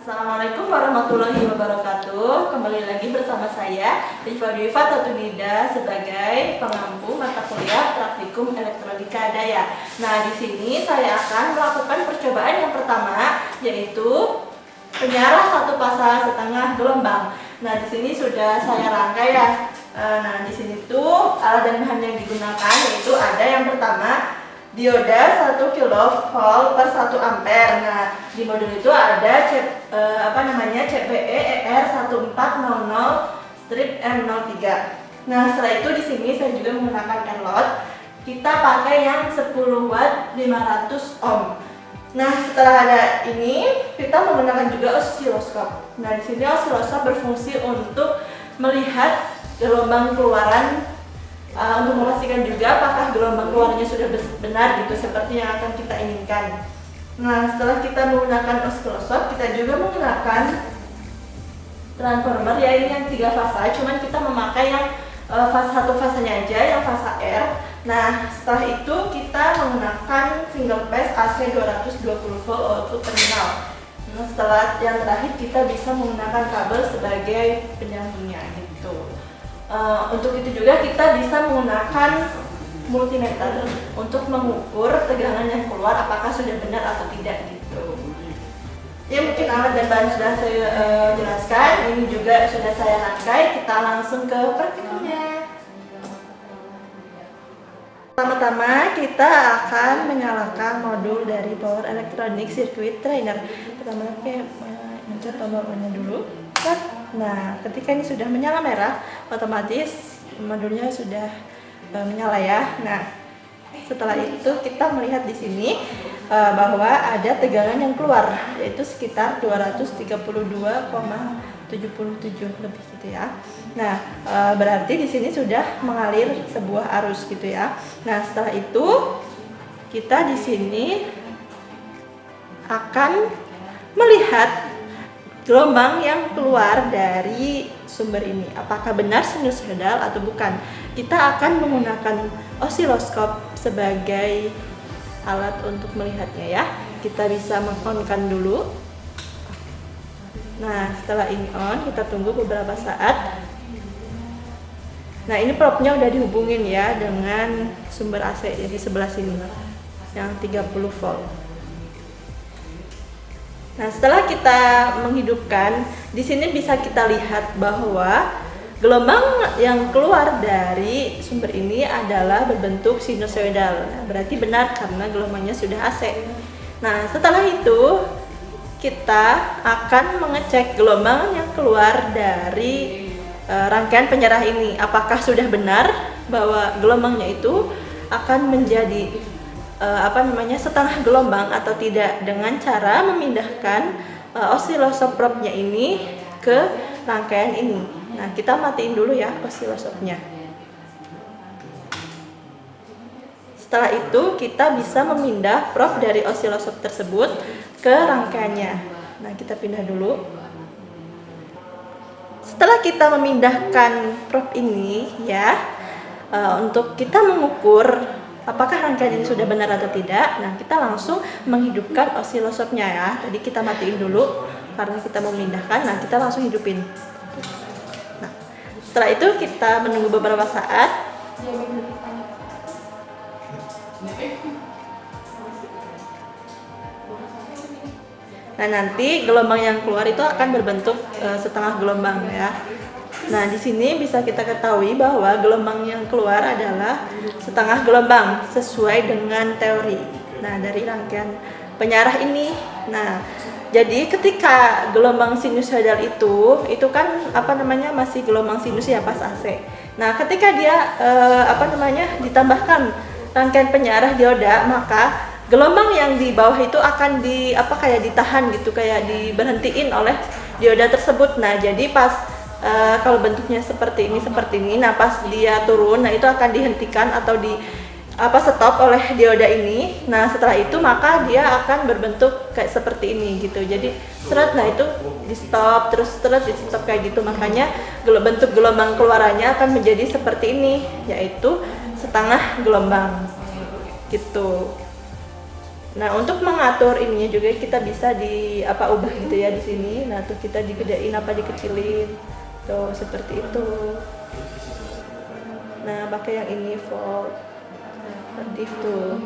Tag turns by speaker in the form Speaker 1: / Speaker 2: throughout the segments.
Speaker 1: Assalamualaikum warahmatullahi wabarakatuh. Kembali lagi bersama saya Rifa Tatunida sebagai pengampu mata kuliah Praktikum Elektronika Daya. Nah, di sini saya akan melakukan percobaan yang pertama, yaitu penyarah satu pasang setengah gelombang. Nah, di sini sudah saya rangkai ya. Nah, di sini tuh alat dan bahan yang digunakan yaitu ada yang pertama dioda 1 kV per 1 ampere. Nah, di modul itu ada CPE ER1400-M03. Nah, setelah itu di sini saya juga menggunakan Airload. Kita pakai yang 10 watt 500 ohm. Nah, setelah ada ini, kita menggunakan juga osiloskop. Nah, di sini osiloskop berfungsi untuk melihat gelombang keluaran, untuk memastikan juga apakah gelombang keluarnya sudah benar gitu seperti yang akan kita inginkan. Nah, setelah kita menggunakan osiloskop, kita juga menggunakan transformer, ya ini yang 3 fasa, cuman kita memakai yang satu fasanya aja, yang fasa R. Nah, setelah itu kita menggunakan single phase AC 220 volt output terminal. Nah, setelah yang terakhir kita bisa menggunakan kabel sebagai penyambungnya gitu. Untuk itu juga kita bisa menggunakan multimeter untuk mengukur tegangan yang keluar apakah sudah benar atau tidak gitu. Ya, mungkin alat dan bahan sudah saya jelaskan, ini juga sudah saya rangkai. Kita langsung ke praktikumnya. Pertama-tama kita akan menyalakan modul dari Power Electronic Circuit Trainer. Pertama kita mencet tombol on-nya dulu. Nah, ketika ini sudah menyala merah, otomatis modulnya sudah menyala ya. Nah, setelah itu kita melihat di sini bahwa ada tegangan yang keluar, yaitu sekitar 232,77 lebih gitu ya. Nah, berarti di sini sudah mengalir sebuah arus gitu ya. Nah, setelah itu kita di sini akan melihat gelombang yang keluar dari sumber ini, apakah benar sinusoidal atau bukan. Kita akan menggunakan osiloskop sebagai alat untuk melihatnya ya. Kita bisa meng-on-kan dulu. Nah, setelah ini on, kita tunggu beberapa saat. Nah, ini probnya udah dihubungin ya dengan sumber AC di sebelah sini yang 30 volt. Nah, setelah kita menghidupkan, di sini bisa kita lihat bahwa gelombang yang keluar dari sumber ini adalah berbentuk sinusoidal. Nah, berarti benar karena gelombangnya sudah AC. Nah, setelah itu kita akan mengecek gelombang yang keluar dari rangkaian penyarah ini. Apakah sudah benar bahwa gelombangnya itu akan menjadi setengah gelombang atau tidak, dengan cara memindahkan osiloskop probe-nya ini ke rangkaian ini. Nah, kita matiin dulu ya osiloskopnya. Setelah itu kita bisa memindah probe dari osiloskop tersebut ke rangkaiannya. Nah, kita pindah dulu. Setelah kita memindahkan probe ini ya, untuk kita mengukur apakah rangkaian ini sudah benar atau tidak, nah kita langsung menghidupkan osiloskopnya ya. Tadi kita matiin dulu karena kita memindahkan, nah kita langsung hidupin. Nah, setelah itu kita menunggu beberapa saat. Nah, nanti gelombang yang keluar itu akan berbentuk setengah gelombang ya. Nah, di sini bisa kita ketahui bahwa gelombang yang keluar adalah setengah gelombang sesuai dengan teori. Nah, dari rangkaian penyarah ini. Nah, jadi ketika gelombang sinusoidal itu kan masih gelombang sinus ya pas AC. Nah, ketika dia ditambahkan rangkaian penyarah dioda, maka gelombang yang di bawah itu akan ditahan gitu, kayak diberhentiin oleh dioda tersebut. Nah, jadi pas kalau bentuknya seperti ini, nah pas dia turun, nah itu akan dihentikan atau stop oleh dioda ini. Nah, setelah itu maka dia akan berbentuk kayak seperti ini gitu. Jadi nah itu di stop terus di stop kayak gitu. Makanya bentuk gelombang keluarannya akan menjadi seperti ini, yaitu setengah gelombang gitu. Nah, untuk mengatur ininya juga kita bisa di apa ubah gitu ya di sini. Nah, tuh kita digedein apa dikecilin. Tuh seperti itu. Nah, pakai yang ini volt diff tuh.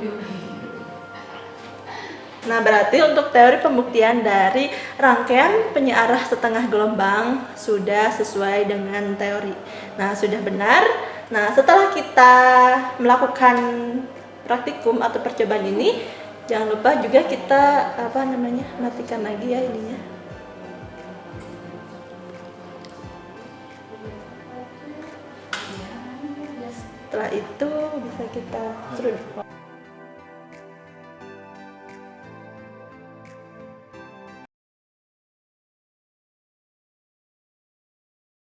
Speaker 1: Nah, berarti untuk teori pembuktian dari rangkaian penyearah setengah gelombang sudah sesuai dengan teori. Nah, sudah benar. Nah, setelah kita melakukan praktikum atau percobaan ini, jangan lupa juga kita matikan lagi ya ininya. Setelah itu bisa kita